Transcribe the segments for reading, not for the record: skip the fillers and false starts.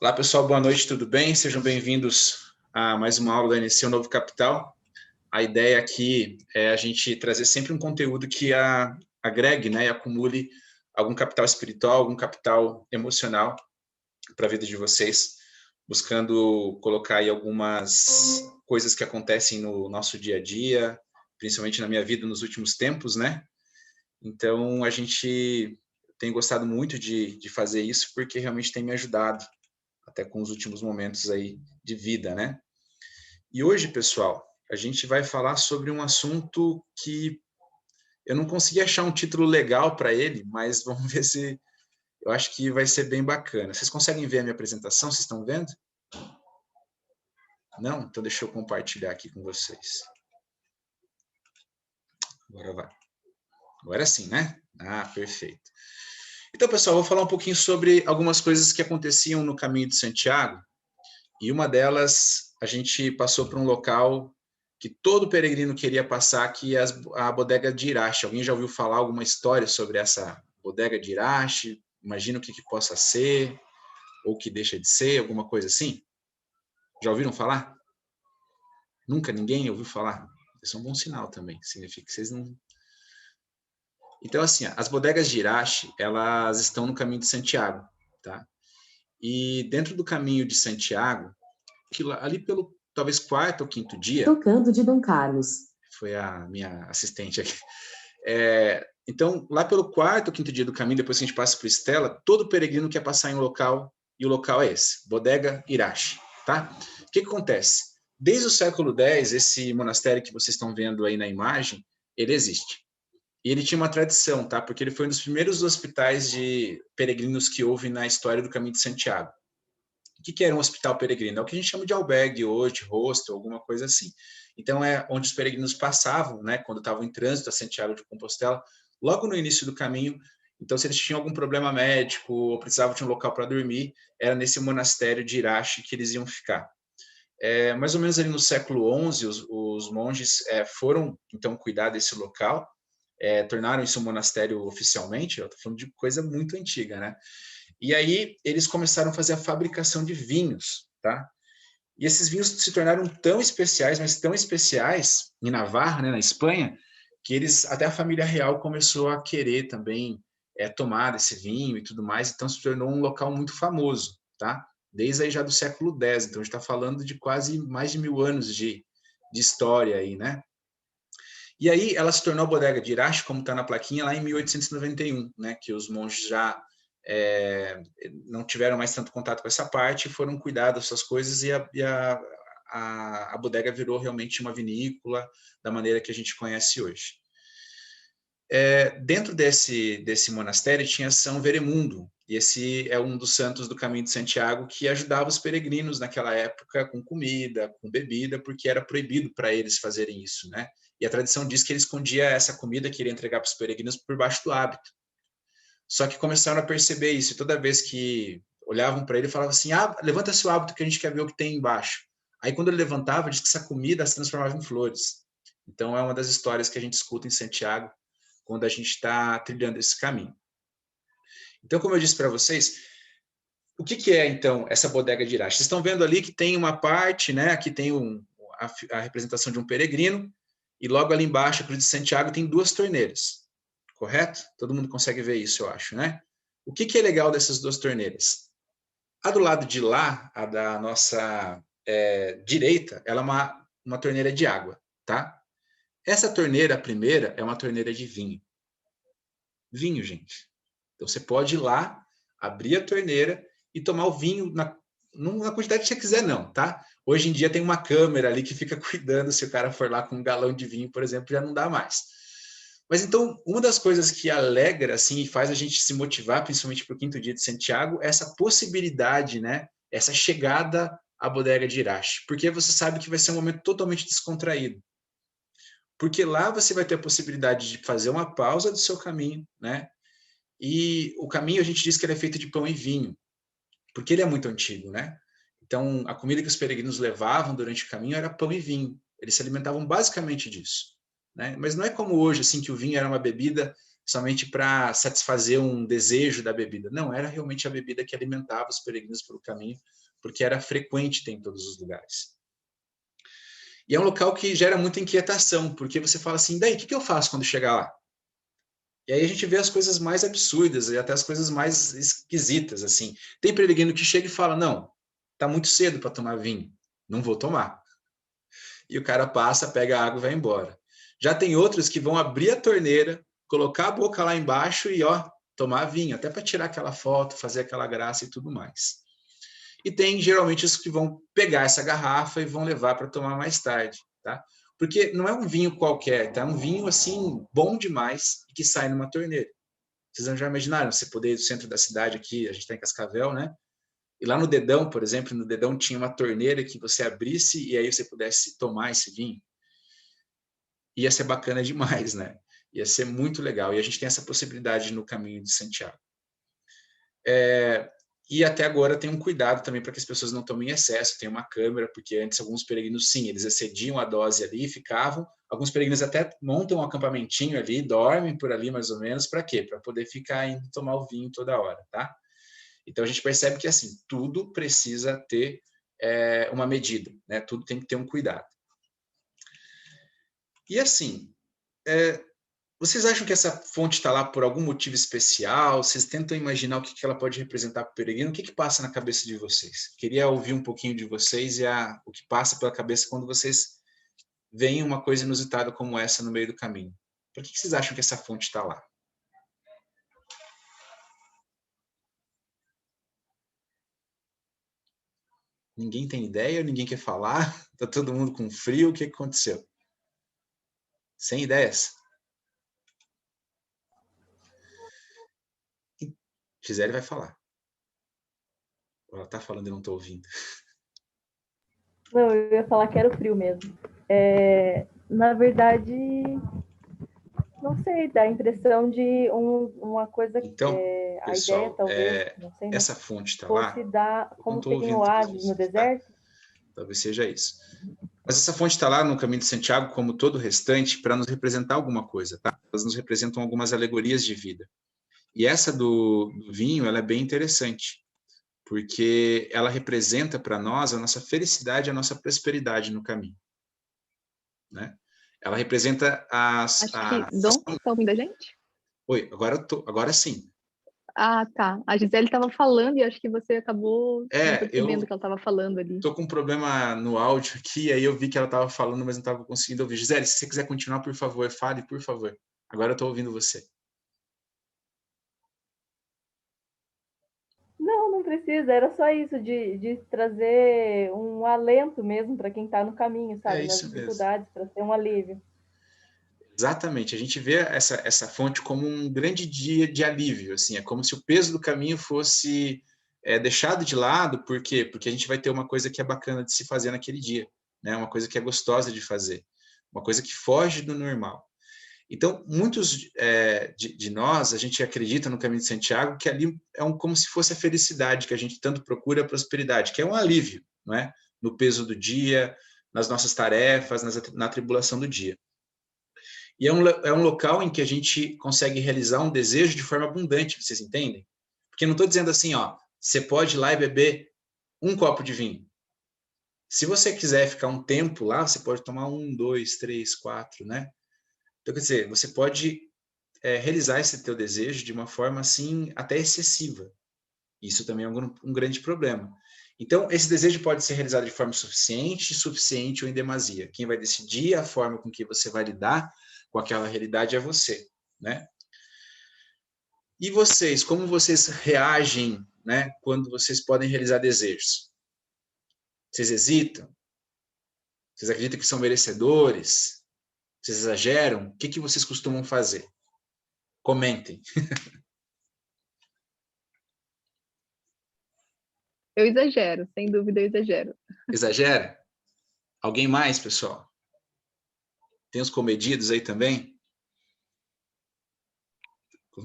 Olá pessoal, boa noite, tudo bem? Sejam bem-vindos a mais uma aula da NC Novo Capital. A ideia aqui é a gente trazer sempre um conteúdo que agregue, né, e acumule algum capital espiritual, algum capital emocional para a vida de vocês, buscando colocar aí algumas coisas que acontecem no nosso dia a dia, principalmente na minha vida nos últimos tempos, né? Então, a gente tem gostado muito de fazer isso porque realmente tem me ajudado até com os últimos momentos aí de vida, né? E hoje, pessoal, a gente vai falar sobre um assunto que eu não consegui achar um título legal para ele, mas vamos ver se eu acho que vai ser bem bacana. Vocês conseguem ver a minha apresentação? Vocês estão vendo? Não? Então deixa eu compartilhar aqui com vocês. Agora vai. Agora sim, né? Ah, perfeito. Então, pessoal, eu vou falar um pouquinho sobre algumas coisas que aconteciam no caminho de Santiago. E uma delas, a gente passou por um local que todo peregrino queria passar, que é a bodega de Irache. Alguém já ouviu falar alguma história sobre essa bodega de Irache? Imagina o que possa ser, ou que deixa de ser, alguma coisa assim? Já ouviram falar? Nunca ninguém ouviu falar? Isso é um bom sinal também, significa que vocês não... Então, assim, as bodegas de Irache, elas estão no caminho de Santiago, tá? E dentro do caminho de Santiago, ali pelo talvez quarto ou quinto dia... Tocando de Dom Carlos. Foi a minha assistente aqui. Então, lá pelo quarto ou quinto dia do caminho, depois que a gente passa por Estela, todo peregrino quer passar em um local, e o local é esse, Bodega Irache, tá? O que acontece? Desde o século X, esse monastério que vocês estão vendo aí na imagem, ele existe. E ele tinha uma tradição, tá? Porque ele foi um dos primeiros hospitais de peregrinos que houve na história do Caminho de Santiago. O que era um hospital peregrino? É o que a gente chama de albergue hoje, hostel, alguma coisa assim. Então, é onde os peregrinos passavam, né, quando estavam em trânsito a Santiago de Compostela, logo no início do caminho. Então, se eles tinham algum problema médico ou precisavam de um local para dormir, era nesse monastério de Irache que eles iam ficar. Mais ou menos ali no século XI, os monges foram, então, cuidar desse local, tornaram isso um monastério oficialmente. Eu estou falando de coisa muito antiga, né? E aí eles começaram a fazer a fabricação de vinhos, tá? E esses vinhos se tornaram tão especiais, mas tão especiais, em Navarra, né, na Espanha, que até a família real começou a querer também tomar esse vinho e tudo mais, então se tornou um local muito famoso, tá? Desde aí já do século X, então a gente está falando de quase mais de 1000 anos de história aí, né? E aí ela se tornou a Bodega de Irache, como está na plaquinha, lá em 1891, né? Que os monges já não tiveram mais tanto contato com essa parte, foram cuidar dessas coisas e a bodega virou realmente uma vinícola da maneira que a gente conhece hoje. Dentro desse monastério tinha São Veremundo, e esse é um dos santos do Caminho de Santiago que ajudava os peregrinos naquela época com comida, com bebida, porque era proibido para eles fazerem isso, né? E a tradição diz que ele escondia essa comida que ele ia entregar para os peregrinos por baixo do hábito. Só que começaram a perceber isso, e toda vez que olhavam para ele, falavam assim, levanta seu hábito que a gente quer ver o que tem embaixo. Aí quando ele levantava, diz que essa comida se transformava em flores. Então é uma das histórias que a gente escuta em Santiago, quando a gente está trilhando esse caminho. Então, como eu disse para vocês, o que é, então, essa bodega de Irache? Vocês estão vendo ali que tem uma parte, né? Aqui tem a representação de um peregrino, e logo ali embaixo, a Cruz de Santiago, tem 2 torneiras. Correto? Todo mundo consegue ver isso, eu acho, né? O que é legal dessas 2 torneiras? A do lado de lá, a da nossa direita, ela é uma torneira de água, tá? Essa torneira, a primeira, é uma torneira de vinho. Vinho, gente. Então, você pode ir lá, abrir a torneira e tomar o vinho na quantidade que você quiser, não, tá? Hoje em dia tem uma câmera ali que fica cuidando, se o cara for lá com um galão de vinho, por exemplo, já não dá mais. Mas então, uma das coisas que alegra assim, e faz a gente se motivar, principalmente para o 5º dia de Santiago, é essa possibilidade, né? Essa chegada à bodega de Irache. Porque você sabe que vai ser um momento totalmente descontraído. Porque lá você vai ter a possibilidade de fazer uma pausa do seu caminho, né? E o caminho, a gente diz que ele é feito de pão e vinho, porque ele é muito antigo, né? Então, a comida que os peregrinos levavam durante o caminho era pão e vinho. Eles se alimentavam basicamente disso, né? Mas não é como hoje, assim, que o vinho era uma bebida somente para satisfazer um desejo da bebida. Não, era realmente a bebida que alimentava os peregrinos pelo caminho, porque era frequente ter em todos os lugares. E é um local que gera muita inquietação, porque você fala assim, daí, o que eu faço quando chegar lá? E aí a gente vê as coisas mais absurdas e até as coisas mais esquisitas, assim. Tem peregrino que chega e fala, não, tá muito cedo para tomar vinho, não vou tomar. E o cara passa, pega a água e vai embora. Já tem outros que vão abrir a torneira, colocar a boca lá embaixo e, ó, tomar vinho, até para tirar aquela foto, fazer aquela graça e tudo mais. E tem, geralmente, os que vão pegar essa garrafa e vão levar para tomar mais tarde, tá? Porque não é um vinho qualquer, tá? É um vinho, assim, bom demais e que sai numa torneira. Vocês já imaginaram você poder ir do centro da cidade aqui, a gente está em Cascavel, né? E lá no Dedão, por exemplo, no Dedão tinha uma torneira que você abrisse e aí você pudesse tomar esse vinho. Ia ser bacana demais, né? Ia ser muito legal. E a gente tem essa possibilidade no caminho de Santiago. E até agora tem um cuidado também para que as pessoas não tomem excesso. Tem uma câmera, porque antes alguns peregrinos, sim, eles excediam a dose ali e ficavam. Alguns peregrinos até montam um acampamentinho ali, dormem por ali mais ou menos. Para quê? Para poder ficar indo tomar o vinho toda hora, tá? Então a gente percebe que assim tudo precisa ter uma medida, né? Tudo tem que ter um cuidado. E assim, vocês acham que essa fonte está lá por algum motivo especial? Vocês tentam imaginar o que ela pode representar para o peregrino? O que passa na cabeça de vocês? Queria ouvir um pouquinho de vocês e o que passa pela cabeça quando vocês veem uma coisa inusitada como essa no meio do caminho. Por que vocês acham que essa fonte está lá? Ninguém tem ideia? Ninguém quer falar? Está todo mundo com frio? O que aconteceu? Sem ideias? Gisele vai falar. Ela está falando e não estou ouvindo. Não, eu ia falar que era o frio mesmo. Na verdade, não sei, dá a impressão de uma coisa então, a pessoal, ideia talvez, não sei, essa fonte está fosse lá. dar, como tem oásis no deserto. Tá? Talvez seja isso. Mas essa fonte está lá no Caminho de Santiago, como todo o restante, para nos representar alguma coisa, tá? Elas nos representam algumas alegorias de vida. E essa do vinho, ela é bem interessante, porque ela representa para nós a nossa felicidade, a nossa prosperidade no caminho, né? Ela representa Acho que Dom, tá ouvindo a gente? Oi, agora sim. Ah, tá. A Gisele estava falando e acho que você acabou não percebendo que ela estava falando ali. Estou com um problema no áudio aqui, aí eu vi que ela estava falando, mas não estava conseguindo ouvir. Gisele, se você quiser continuar, por favor, fale, por favor. Agora eu estou ouvindo você. Não precisa, era só isso, de trazer um alento mesmo para quem está no caminho, sabe? Nas dificuldades, para ser um alívio. Exatamente, a gente vê essa fonte como um grande dia de alívio, assim, é como se o peso do caminho fosse deixado de lado, por quê? Porque a gente vai ter uma coisa que é bacana de se fazer naquele dia, né? Uma coisa que é gostosa de fazer, uma coisa que foge do normal. Então, muitos de nós, a gente acredita no Caminho de Santiago que ali como se fosse a felicidade que a gente tanto procura, a prosperidade, que é um alívio, não é? No peso do dia, nas nossas tarefas, na tribulação do dia. E é um local em que a gente consegue realizar um desejo de forma abundante, vocês entendem? Porque não estou dizendo assim, ó, você pode ir lá e beber um copo de vinho. Se você quiser ficar um tempo lá, você pode tomar 1, 2, 3, 4, né? Então, quer dizer, você pode realizar esse teu desejo de uma forma, assim, até excessiva. Isso também é um grande problema. Então, esse desejo pode ser realizado de forma suficiente ou em demasia. Quem vai decidir a forma com que você vai lidar com aquela realidade é você, né? E vocês, como vocês reagem, né, quando vocês podem realizar desejos? Vocês hesitam? Vocês acreditam que são merecedores? Vocês exageram? O que vocês costumam fazer? Comentem. Eu exagero, sem dúvida eu exagero. Exagera? Alguém mais, pessoal? Tem os comedidos aí também?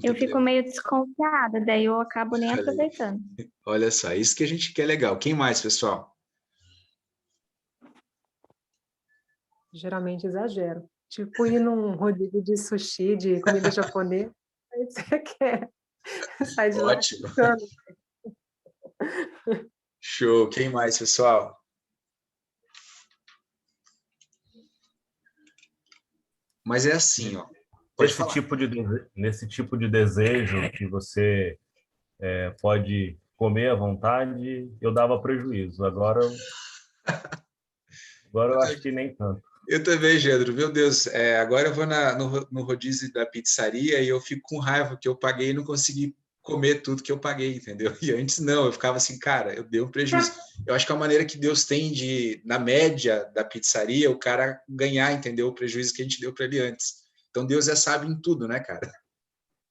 Eu fico meio desconfiada, daí eu acabo nem aproveitando. Olha só, isso que a gente quer legal. Quem mais, pessoal? Geralmente exagero. Tipo ir num rodízio de sushi, de comida japonesa. você quer. Sai de lá Ótimo. ficando. Show. Quem mais, pessoal? Mas é assim, ó. Pode falar. Nesse tipo de desejo que você pode comer à vontade, eu dava prejuízo. Agora eu acho que nem tanto. Eu também, Gedro. Meu Deus, agora eu vou no rodízio da pizzaria e eu fico com raiva que eu paguei e não consegui comer tudo que eu paguei, entendeu? E antes não, eu ficava assim, cara, eu dei um prejuízo. Eu acho que a maneira que Deus tem de, na média da pizzaria, o cara ganhar, entendeu? O prejuízo que a gente deu para ele antes. Então Deus sábio em tudo, né, cara?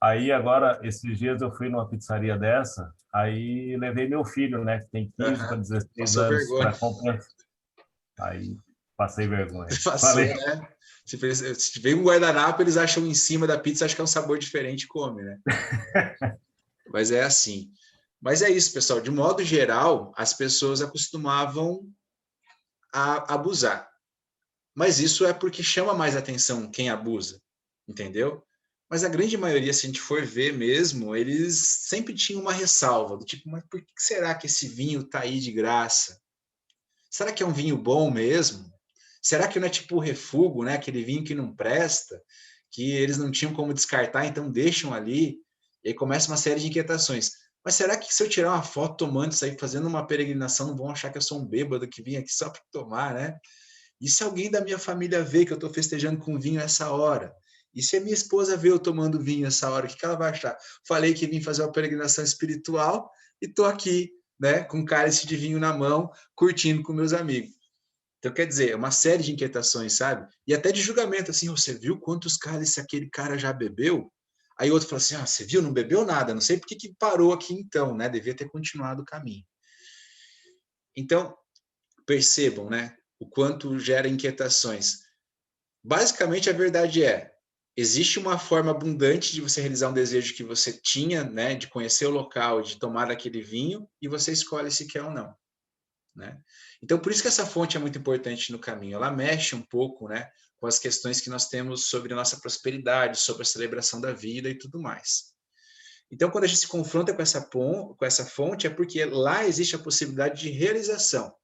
Aí agora, esses dias eu fui numa pizzaria dessa, aí levei meu filho, né, que tem 15 para 16 Passou anos, vergonha. para comprar. Aí passei vergonha. Passou, né? Se vem um guardanapo, eles acham em cima da pizza, acham que é um sabor diferente e come, né? Mas é assim. Mas é isso, pessoal. De modo geral, as pessoas acostumavam a abusar. Mas isso é porque chama mais atenção quem abusa, entendeu? Mas a grande maioria, se a gente for ver mesmo, eles sempre tinham uma ressalva, do tipo, mas por que será que esse vinho está aí de graça? Será que é um vinho bom mesmo? Será que não é tipo o refúgio, né? Aquele vinho que não presta, que eles não tinham como descartar, então deixam ali, e aí começa uma série de inquietações. Mas será que se eu tirar uma foto tomando isso aí, fazendo uma peregrinação, não vão achar que eu sou um bêbado que vim aqui só para tomar, né? E se alguém da minha família vê que eu estou festejando com vinho essa hora? E se a minha esposa vê eu tomando vinho essa hora, o que ela vai achar? Falei que vim fazer uma peregrinação espiritual e estou aqui, né, com um cálice de vinho na mão, curtindo com meus amigos. Então, quer dizer, é uma série de inquietações, sabe? E até de julgamento, assim, você viu quantos cálices aquele cara já bebeu? Aí outro fala assim, você viu, não bebeu nada, não sei por que parou aqui então, né? Devia ter continuado o caminho. Então, percebam, né? O quanto gera inquietações. Basicamente, a verdade existe uma forma abundante de você realizar um desejo que você tinha, né? De conhecer o local, de tomar aquele vinho, e você escolhe se quer ou não. Né? Então, por isso que essa fonte é muito importante no caminho. Ela mexe um pouco, né, com as questões que nós temos sobre a nossa prosperidade, sobre a celebração da vida e tudo mais. Então, quando a gente se confronta com essa fonte, é porque lá existe a possibilidade de realização.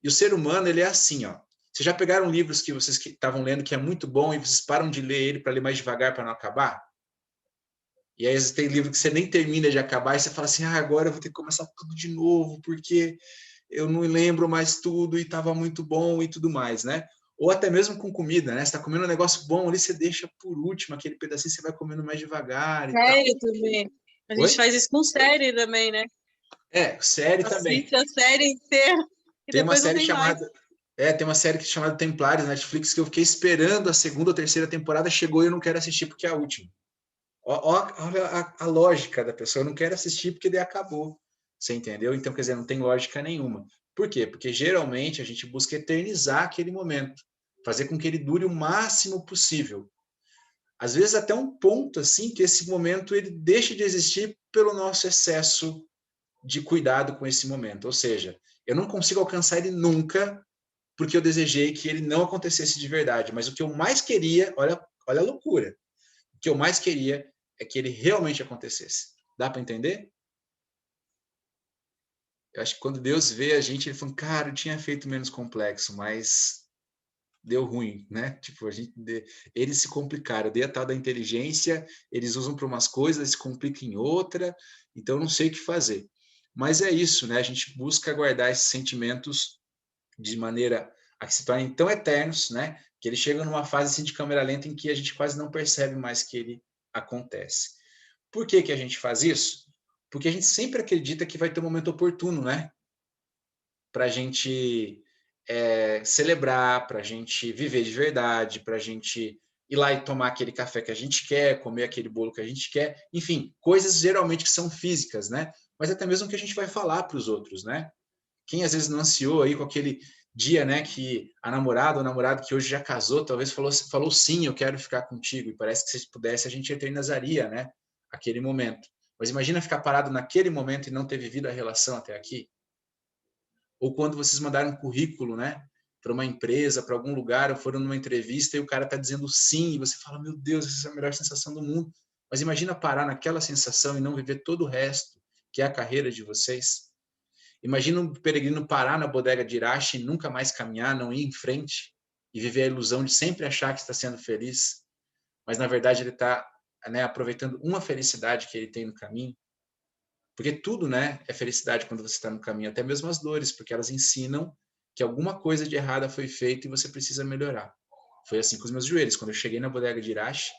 E o ser humano, ele é assim, ó. Vocês já pegaram livros que vocês estavam lendo que é muito bom e vocês param de ler ele para ler mais devagar para não acabar? E aí tem livro que você nem termina de acabar e você fala assim, agora eu vou ter que começar tudo de novo, porque eu não lembro mais tudo e estava muito bom e tudo mais, né? Ou até mesmo com comida, né? Você está comendo um negócio bom ali, você deixa por último aquele pedacinho, você vai comendo mais devagar e série tal. Também. A gente faz isso com série também, né? Série também. Assiste a série inteira e tem depois uma série não tem chamada... mais. tem uma série chamada Templários na Netflix que eu fiquei esperando a segunda ou terceira temporada, chegou e eu não quero assistir porque é a última. Olha a lógica da pessoa, eu não quero assistir porque daí acabou, você entendeu? Então, quer dizer, não tem lógica nenhuma. Por quê? Porque geralmente a gente busca eternizar aquele momento, fazer com que ele dure o máximo possível. Às vezes até um ponto assim que esse momento ele deixa de existir pelo nosso excesso de cuidado com esse momento. Ou seja, eu não consigo alcançar ele nunca porque eu desejei que ele não acontecesse de verdade, mas o que eu mais queria, olha a loucura, o que eu mais queria é que ele realmente acontecesse. Dá para entender? Eu acho que quando Deus vê a gente, ele fala, cara, eu tinha feito menos complexo, mas deu ruim, né? Tipo, eles se complicaram. Eu dei a tal da inteligência, eles usam para umas coisas, se complicam em outra, então eu não sei o que fazer. Mas é isso, né? A gente busca guardar esses sentimentos de maneira a que se tornem tão eternos, né? Que eles chegam numa fase assim, de câmera lenta em que a gente quase não percebe mais que ele acontece. Por que a gente faz isso? Porque a gente sempre acredita que vai ter um momento oportuno, né? Para a gente celebrar, para a gente viver de verdade, para a gente ir lá e tomar aquele café que a gente quer, comer aquele bolo que a gente quer, enfim, coisas geralmente que são físicas, né? Mas até mesmo que a gente vai falar para os outros, né? Quem às vezes não ansiou aí com aquele dia, né, que a namorada ou namorado que hoje já casou, talvez falou sim, eu quero ficar contigo, e parece que se pudesse a gente eternizaria, né, aquele momento. Mas imagina ficar parado naquele momento e não ter vivido a relação até aqui. Ou quando vocês mandaram um currículo, né, para uma empresa, para algum lugar, ou foram numa entrevista e o cara está dizendo sim, e você fala, meu Deus, essa é a melhor sensação do mundo. Mas imagina parar naquela sensação e não viver todo o resto, que é a carreira de vocês. Imagina um peregrino parar na bodega de Irache e nunca mais caminhar, não ir em frente e viver a ilusão de sempre achar que está sendo feliz, mas na verdade ele está, né, aproveitando uma felicidade que ele tem no caminho. Porque tudo, né, é felicidade quando você está no caminho, até mesmo as dores, porque elas ensinam que alguma coisa de errada foi feita e você precisa melhorar. Foi assim com os meus joelhos. Quando eu cheguei na bodega de Irache,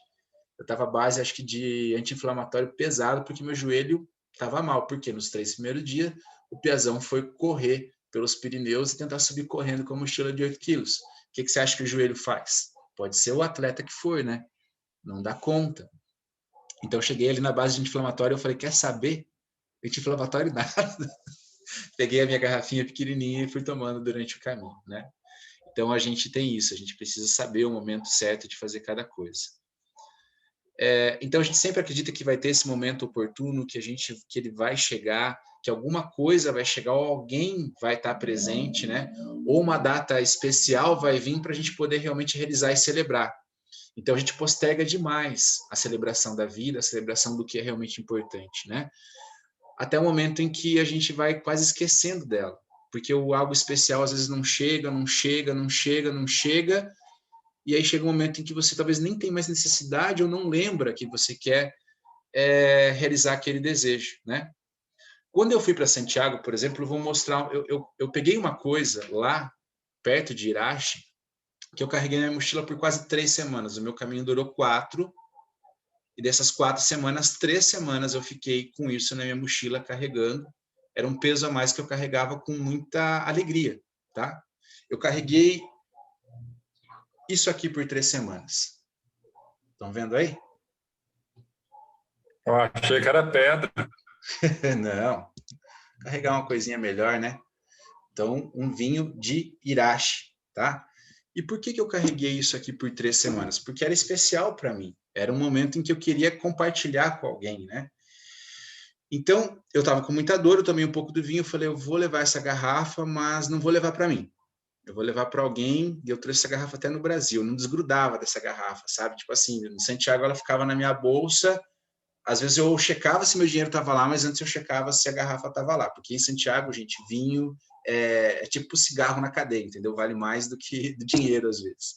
eu estava à base, acho que, de anti-inflamatório pesado, porque meu joelho estava mal. Porque nos 3 primeiros dias, o Piazão foi correr pelos Pirineus e tentar subir correndo com uma mochila de 8 quilos. O que você acha que o joelho faz? Pode ser o atleta que for, né? Não dá conta. Então, eu cheguei ali na base de anti-inflamatório, eu falei, quer saber? Anti-inflamatório nada. Peguei a minha garrafinha pequenininha e fui tomando durante o caminho, né? Então, a gente tem isso, a gente precisa saber o momento certo de fazer cada coisa. Então, a gente sempre acredita que vai ter esse momento oportuno, que ele vai chegar, que alguma coisa vai chegar, ou alguém vai estar presente, né? Ou uma data especial vai vir para a gente poder realmente realizar e celebrar. Então, a gente posterga demais a celebração da vida, a celebração do que é realmente importante, né? Até o momento em que a gente vai quase esquecendo dela, porque o algo especial às vezes não chega, e aí chega um momento em que você talvez nem tem mais necessidade ou não lembra que você quer realizar aquele desejo, né? Quando eu fui para Santiago, por exemplo, eu vou mostrar, eu peguei uma coisa lá, perto de Irache, que eu carreguei na minha mochila por quase 3 semanas, o meu caminho durou 4, e dessas 4 semanas, 3 semanas eu fiquei com isso na minha mochila carregando. Era um peso a mais que eu carregava com muita alegria, tá? Eu carreguei isso aqui por 3 semanas. Estão vendo aí? Eu achei que era pedra. Não. Carregar uma coisinha melhor, né? Então, um vinho de Irache, tá? E por que eu carreguei isso aqui por 3 semanas? Porque era especial para mim. Era um momento em que eu queria compartilhar com alguém, né? Então, eu estava com muita dor, eu tomei um pouco do vinho, eu falei, eu vou levar essa garrafa, mas não vou levar para mim. Eu vou levar para alguém, e eu trouxe essa garrafa até no Brasil, eu não desgrudava dessa garrafa, sabe? Tipo assim, em Santiago ela ficava na minha bolsa, às vezes eu checava se meu dinheiro estava lá, mas antes eu checava se a garrafa estava lá, porque em Santiago, gente, vinho é tipo cigarro na cadeia, entendeu? Vale mais do que do dinheiro, às vezes.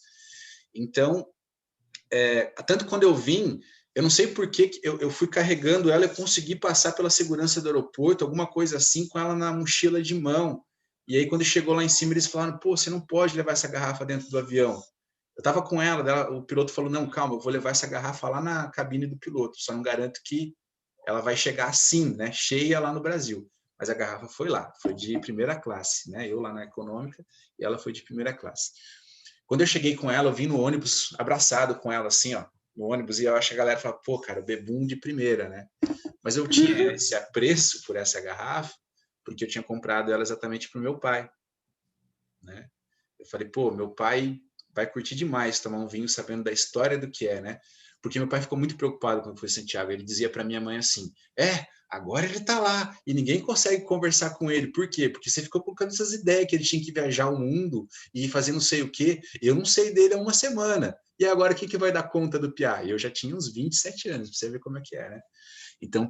Então, tanto quando eu vim, eu não sei por que eu fui carregando ela, eu consegui passar pela segurança do aeroporto, alguma coisa assim, com ela na mochila de mão. E aí, quando chegou lá em cima, eles falaram, pô, você não pode levar essa garrafa dentro do avião. Eu estava com ela, o piloto falou, não, calma, eu vou levar essa garrafa lá na cabine do piloto, só não garanto que ela vai chegar assim, né, cheia lá no Brasil. Mas a garrafa foi lá, foi de primeira classe, né, eu lá na econômica e ela foi de primeira classe. Quando eu cheguei com ela, eu vim no ônibus abraçado com ela, assim, ó, no ônibus, e eu acho que a galera fala, pô, cara, bebum de primeira, né? Mas eu tinha esse apreço por essa garrafa, porque eu tinha comprado ela exatamente para o meu pai, né? Eu falei, pô, meu pai vai curtir demais tomar um vinho sabendo da história do que é, né? Porque meu pai ficou muito preocupado quando foi em Santiago. Ele dizia para minha mãe assim, agora ele tá lá e ninguém consegue conversar com ele. Por quê? Porque você ficou colocando essas ideias que ele tinha que viajar o mundo e fazer não sei o quê. Eu não sei dele há uma semana. E agora quem que vai dar conta do piá? Eu já tinha uns 27 anos, pra você ver como é que é, né? Então,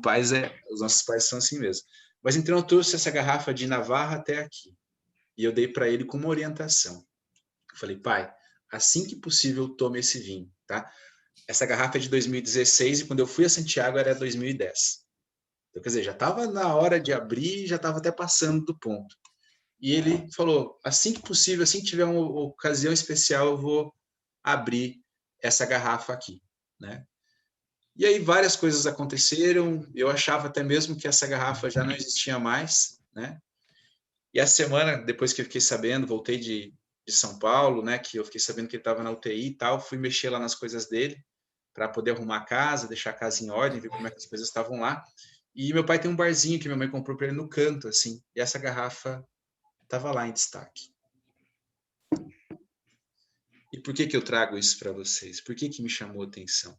os nossos pais são assim mesmo. Mas então eu trouxe essa garrafa de Navarra até aqui. E eu dei para ele com uma orientação. Eu falei, pai, assim que possível, tome esse vinho, tá? Essa garrafa é de 2016 e quando eu fui a Santiago era 2010. Então, quer dizer, já estava na hora de abrir, já estava até passando do ponto. E ele falou, assim que possível, assim que tiver uma ocasião especial, eu vou abrir essa garrafa aqui, né? E aí várias coisas aconteceram, eu achava até mesmo que essa garrafa já não existia mais, né? E a semana, depois que eu fiquei sabendo, voltei de São Paulo, né, que eu fiquei sabendo que ele estava na UTI e tal, fui mexer lá nas coisas dele, para poder arrumar a casa, deixar a casa em ordem, ver como é que as coisas estavam lá. E meu pai tem um barzinho que minha mãe comprou para ele no canto, assim, e essa garrafa estava lá em destaque. E por que eu trago isso para vocês? Por que me chamou a atenção?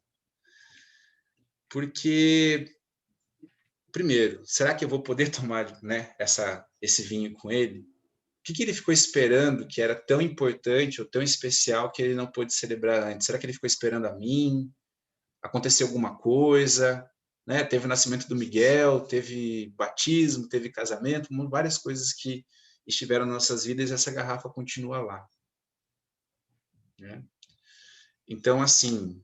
Porque, primeiro, será que eu vou poder tomar, né, esse vinho com ele? que ele ficou esperando que era tão importante ou tão especial que ele não pôde celebrar antes? Será que ele ficou esperando a mim? Aconteceu alguma coisa? Né? Teve o nascimento do Miguel, teve batismo, teve casamento, várias coisas que estiveram nas nossas vidas e essa garrafa continua lá. Né? Então, assim,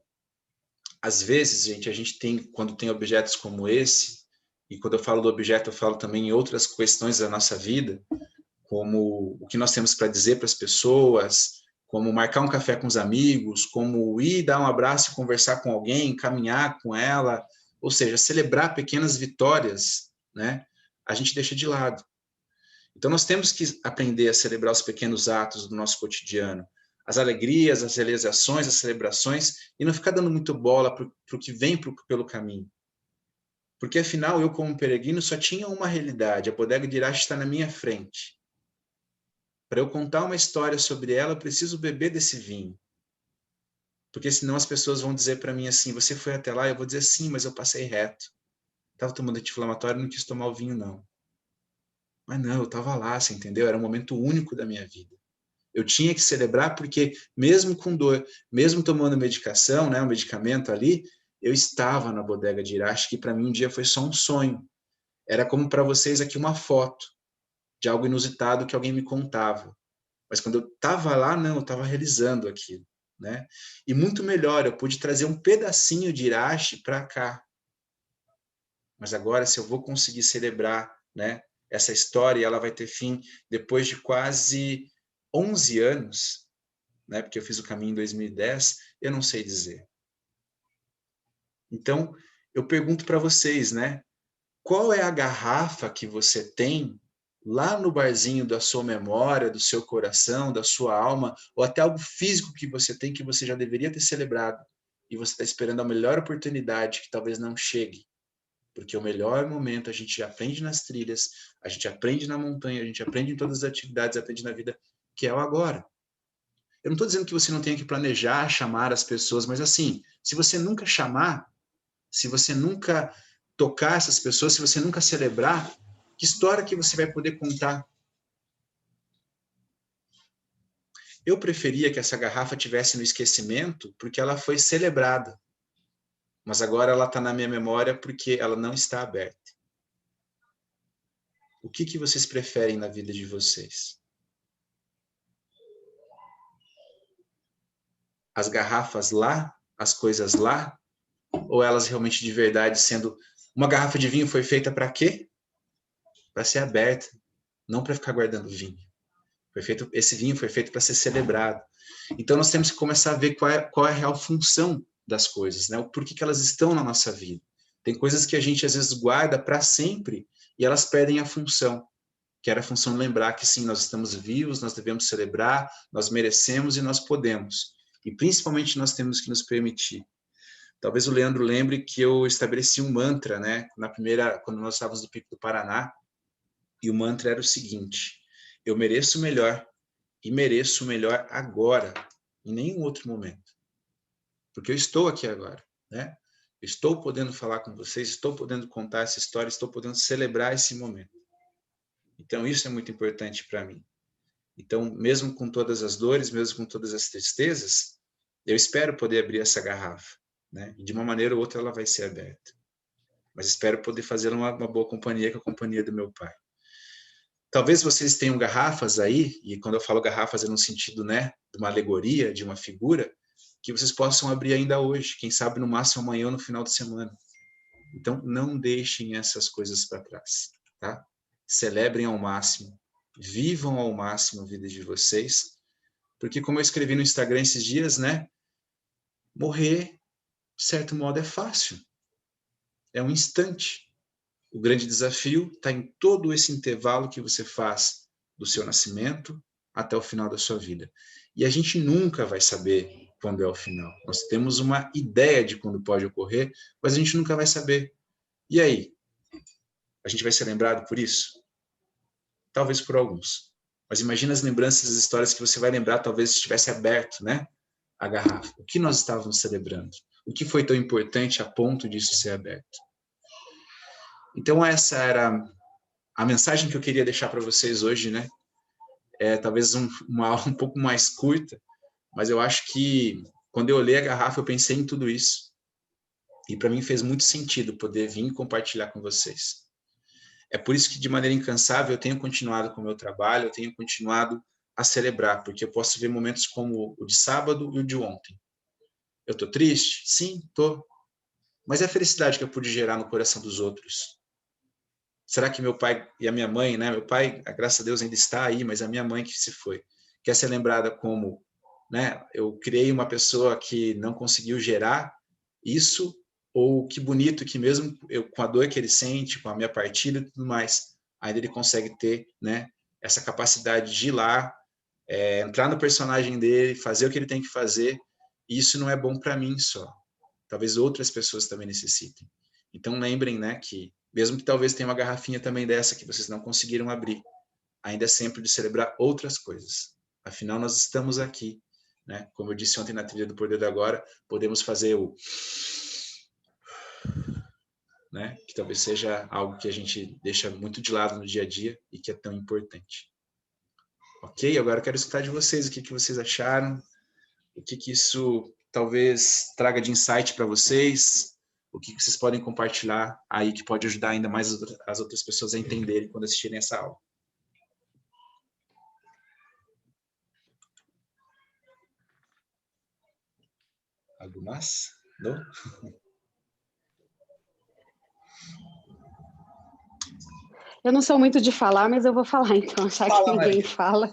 às vezes, gente, a gente tem, quando tem objetos como esse, e quando eu falo do objeto, eu falo também em outras questões da nossa vida, como o que nós temos para dizer para as pessoas, como marcar um café com os amigos, como ir dar um abraço e conversar com alguém, caminhar com ela, ou seja, celebrar pequenas vitórias, né? A gente deixa de lado. Então, nós temos que aprender a celebrar os pequenos atos do nosso cotidiano, as alegrias, as realizações, as celebrações, e não ficar dando muito bola para o que vem pelo caminho. Porque, afinal, eu, como peregrino, só tinha uma realidade, a bodega de Irache está na minha frente. Para eu contar uma história sobre ela, eu preciso beber desse vinho. Porque senão as pessoas vão dizer para mim assim, você foi até lá? Eu vou dizer, sim, mas eu passei reto. Estava tomando anti-inflamatório e não quis tomar o vinho, não. Mas não, eu estava lá, você entendeu? Era um momento único da minha vida. Eu tinha que celebrar porque, mesmo com dor, mesmo tomando medicação, né, um medicamento ali, eu estava na bodega de Irache, que para mim um dia foi só um sonho. Era como para vocês aqui uma foto de algo inusitado que alguém me contava. Mas quando eu estava lá, não, eu estava realizando aquilo, né? E muito melhor, eu pude trazer um pedacinho de Irache para cá. Mas agora, se eu vou conseguir celebrar, né, essa história, ela vai ter fim depois de quase 11 anos, né, porque eu fiz o caminho em 2010, eu não sei dizer. Então, eu pergunto para vocês, né, qual é a garrafa que você tem lá no barzinho da sua memória, do seu coração, da sua alma, ou até algo físico que você tem que você já deveria ter celebrado e você está esperando a melhor oportunidade que talvez não chegue? Porque o melhor momento a gente aprende nas trilhas, a gente aprende na montanha, a gente aprende em todas as atividades, aprende na vida, que é o agora. Eu não estou dizendo que você não tenha que planejar, chamar as pessoas, mas assim, se você nunca chamar, se você nunca tocar essas pessoas, se você nunca celebrar, que história que você vai poder contar? Eu preferia que essa garrafa tivesse no esquecimento, porque ela foi celebrada. Mas agora ela está na minha memória porque ela não está aberta. O que vocês preferem na vida de vocês? As garrafas lá? As coisas lá? Ou elas realmente de verdade sendo... Uma garrafa de vinho foi feita para quê? Para ser aberta, não para ficar guardando vinho. Esse vinho foi feito para ser celebrado. Então nós temos que começar a ver qual é a real função das coisas, né? O porquê que elas estão na nossa vida. Tem coisas que a gente às vezes guarda para sempre e elas perdem a função, que era a função de lembrar que sim, nós estamos vivos, nós devemos celebrar, nós merecemos e nós podemos. E principalmente nós temos que nos permitir. Talvez o Leandro lembre que eu estabeleci um mantra, né? Quando nós estávamos no Pico do Paraná, e o mantra era o seguinte: eu mereço o melhor e mereço o melhor agora, em nenhum outro momento. Porque eu estou aqui agora, né? Estou podendo falar com vocês, estou podendo contar essa história, estou podendo celebrar esse momento. Então isso é muito importante para mim. Então, mesmo com todas as dores, mesmo com todas as tristezas, eu espero poder abrir essa garrafa, né? E de uma maneira ou outra ela vai ser aberta. Mas espero poder fazê-la uma boa companhia, com a companhia do meu pai. Talvez vocês tenham garrafas aí, e quando eu falo garrafas é no sentido, né, de uma alegoria, de uma figura, que vocês possam abrir ainda hoje, quem sabe no máximo amanhã ou no final de semana. Então, não deixem essas coisas para trás, tá? Celebrem ao máximo, vivam ao máximo a vida de vocês, porque como eu escrevi no Instagram esses dias, né, morrer, de certo modo, é fácil. É um instante. O grande desafio está em todo esse intervalo que você faz do seu nascimento até o final da sua vida. E a gente nunca vai saber quando é o final. Nós temos uma ideia de quando pode ocorrer, mas a gente nunca vai saber. E aí? A gente vai ser lembrado por isso? Talvez por alguns. Mas imagina as lembranças, as histórias que você vai lembrar, talvez se estivesse aberto, né, a garrafa. O que nós estávamos celebrando? O que foi tão importante a ponto disso ser aberto? Então essa era a mensagem que eu queria deixar para vocês hoje, né? talvez uma aula um pouco mais curta, mas eu acho que quando eu olhei a garrafa, eu pensei em tudo isso. E para mim fez muito sentido poder vir e compartilhar com vocês. É por isso que, de maneira incansável, eu tenho continuado com o meu trabalho, eu tenho continuado a celebrar, porque eu posso ver momentos como o de sábado e o de ontem. Eu estou triste? Sim, estou. Mas é a felicidade que eu pude gerar no coração dos outros. Será que meu pai e a minha mãe, né? Meu pai, graças a Deus, ainda está aí, mas a minha mãe que se foi, quer ser lembrada como, né? Eu criei uma pessoa que não conseguiu gerar isso, ou que bonito que mesmo eu, com a dor que ele sente, com a minha partida e tudo mais, ainda ele consegue ter, né? Essa capacidade de ir lá, entrar no personagem dele, fazer o que ele tem que fazer. E isso não é bom para mim só. Talvez outras pessoas também necessitem. Então lembrem, né, que mesmo que talvez tenha uma garrafinha também dessa que vocês não conseguiram abrir, ainda é sempre de celebrar outras coisas. Afinal, nós estamos aqui, né? Como eu disse ontem na trilha do Poder do Agora, podemos fazer o... né? Que talvez seja algo que a gente deixa muito de lado no dia a dia e que é tão importante. Ok? Agora eu quero escutar de vocês o que vocês acharam, o que isso talvez traga de insight para vocês, o que vocês podem compartilhar aí que pode ajudar ainda mais as outras pessoas a entenderem quando assistirem essa aula. Algo mais? Não? Eu não sou muito de falar, mas eu vou falar então, já que ninguém fala.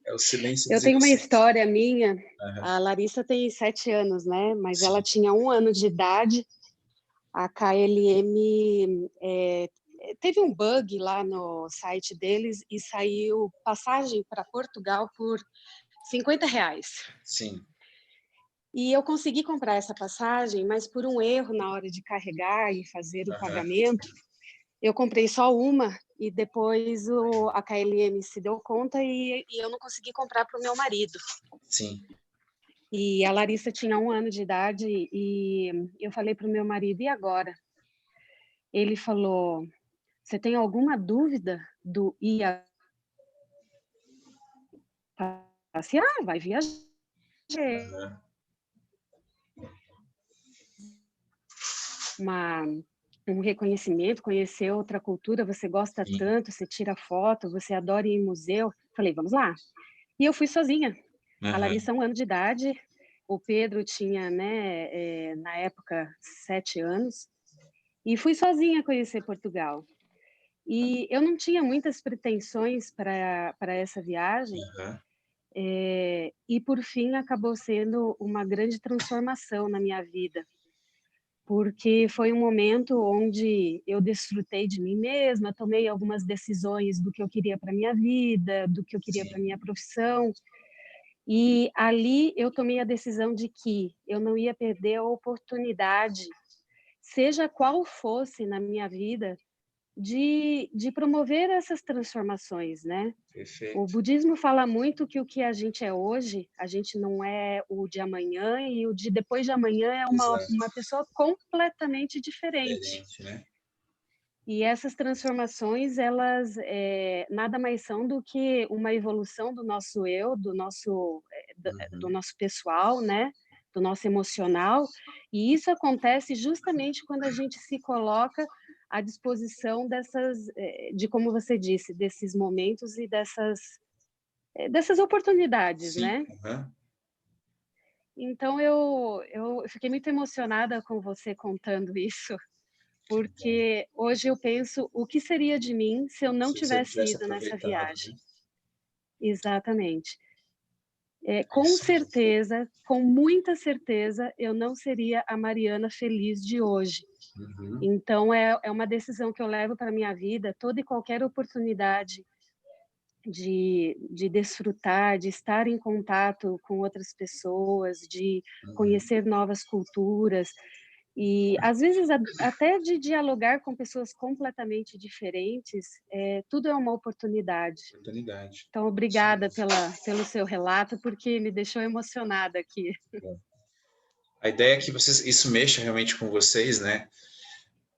É o silêncio. Eu tenho uma história minha. A Larissa tem 7 anos, né? Mas ela tinha 1 ano de idade. A KLM teve um bug lá no site deles e saiu passagem para Portugal por R$50. Sim. E eu consegui comprar essa passagem, mas por um erro na hora de carregar e fazer o pagamento, eu comprei só uma e depois a KLM se deu conta e eu não consegui comprar para o meu marido. Sim. E a Larissa tinha 1 ano de idade e eu falei para o meu marido, e agora? Ele falou, você tem alguma dúvida do ia passear? Vai viajar. Um reconhecimento, conhecer outra cultura, você gosta tanto, você tira foto, você adora ir em museu. Falei, vamos lá. E eu fui sozinha. A Larissa, 1 ano de idade, o Pedro tinha, né, na época, 7 anos, e fui sozinha conhecer Portugal. E eu não tinha muitas pretensões para essa viagem, e por fim acabou sendo uma grande transformação na minha vida, porque foi um momento onde eu desfrutei de mim mesma, tomei algumas decisões do que eu queria para minha vida, do que eu queria para minha profissão, e ali eu tomei a decisão de que eu não ia perder a oportunidade, seja qual fosse na minha vida, de promover essas transformações, né? Perfeito. O budismo fala muito que o que a gente é hoje, a gente não é o de amanhã, e o de depois de amanhã é uma pessoa completamente diferente. Né? E essas transformações, elas nada mais são do que uma evolução do nosso eu, do nosso pessoal, né? Do nosso emocional, e isso acontece justamente quando a gente se coloca à disposição de como você disse, desses momentos e dessas oportunidades, Sim. né? Então eu fiquei muito emocionada com você contando isso, porque hoje eu penso o que seria de mim se eu não tivesse ido nessa viagem. Né? Exatamente. Com certeza, com muita certeza, eu não seria a Mariana feliz de hoje. Então, é uma decisão que eu levo para a minha vida, toda e qualquer oportunidade de desfrutar, de estar em contato com outras pessoas, de conhecer novas culturas, e às vezes até de dialogar com pessoas completamente diferentes, tudo é uma oportunidade. Então, obrigada pelo seu relato, porque me deixou emocionada aqui. A ideia é que isso mexa realmente com vocês, né?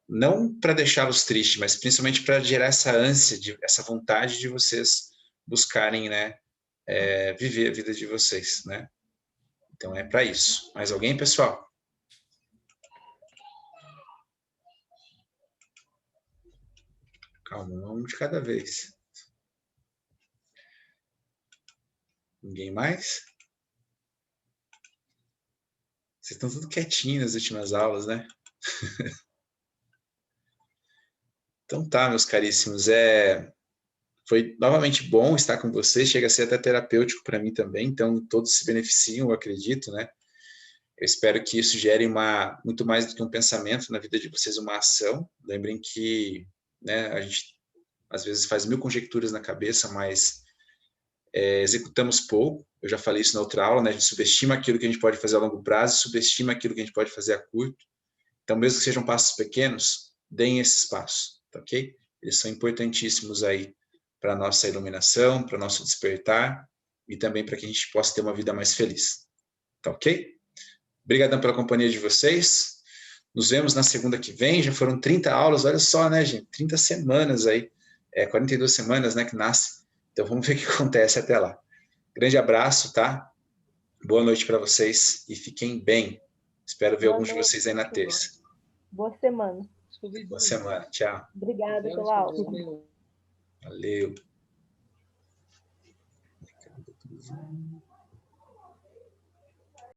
Não para deixá-los tristes, mas principalmente para gerar essa ânsia, essa vontade de vocês buscarem, né, viver a vida de vocês, né? Então é para isso. Mais alguém, pessoal? Calma, um de cada vez. Ninguém mais? Vocês estão tudo quietinhos nas últimas aulas, né? Então tá, meus caríssimos. Foi novamente bom estar com vocês. Chega a ser até terapêutico para mim também. Então todos se beneficiam, eu acredito, né? Eu espero que isso gere muito mais do que um pensamento na vida de vocês, uma ação. Lembrem que, né, a gente às vezes faz 1000 conjecturas na cabeça, mas executamos pouco. Eu já falei isso na outra aula, né? A gente subestima aquilo que a gente pode fazer a longo prazo, subestima aquilo que a gente pode fazer a curto. Então, mesmo que sejam passos pequenos, deem esses passos, tá ok? Eles são importantíssimos aí para a nossa iluminação, para o nosso despertar e também para que a gente possa ter uma vida mais feliz, tá ok? Obrigadão pela companhia de vocês. Nos vemos na segunda que vem. Já foram 30 aulas, olha só, né, gente? 30 semanas aí. 42 semanas, né, que nasce. Então, vamos ver o que acontece até lá. Grande abraço, tá? Boa noite para vocês e fiquem bem. Espero ver alguns de vocês aí na terça. Boa semana. Boa semana. Tchau. Obrigada pela aula. Valeu.